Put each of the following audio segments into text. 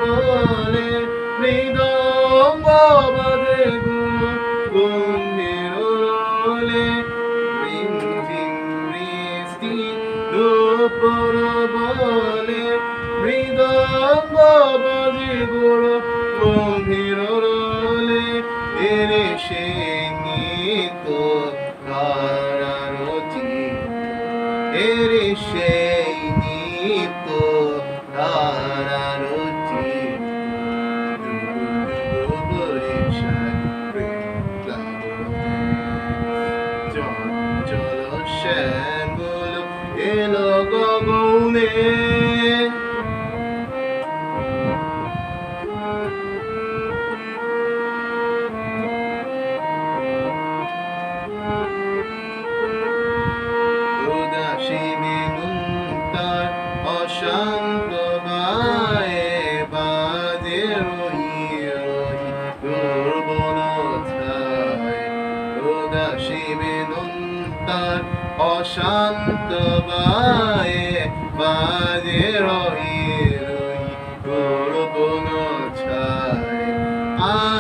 বলে মৃদঙ্গ বাজে গম্ভীর রোলে রিমঝিম বৃষ্টি দুপুর বলে মৃদঙ্গ বাজে গম্ভীর রোলে এরে সে নিত তারারতি এরে সেই নিত তারারতি চল শ্যামল এলো গগনে অশান্ত বায়ে বাজে রই রই দুর্বলতায় উদাসী বেদন্তার অশান্ত বায়ে বাজে রই রই দুর্বলতায়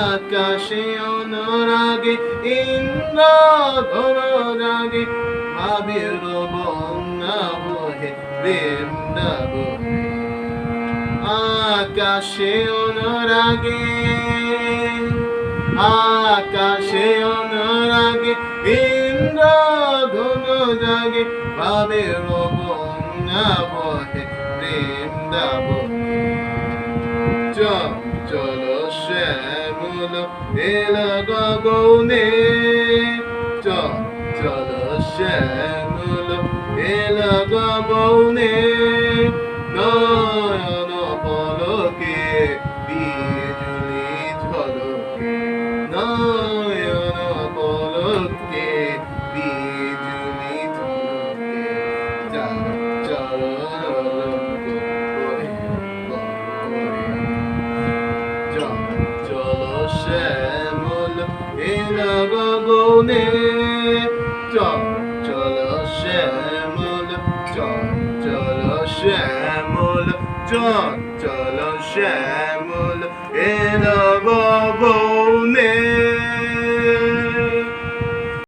আকাশে অনুরাগে ইন্দ্রধন জাগে ভাবের বন্যা বহে বৃন্দাবনে আকাশে অনুরাগে আকাশে অনুরাগে ইন্দ্রধন জাগে ভাবের বন্যা বহে বৃন্দাবনে চল শ্যামল এল গগনে চল শ্যামল এল গগনে নয়ন পলকে বিজুলি ঝলকে নয়ন পলকে বিজুলি ঝলকে চল শ্যামল এল গগনে চল শ্যামল চল শ্যামল চল শ্যামল এল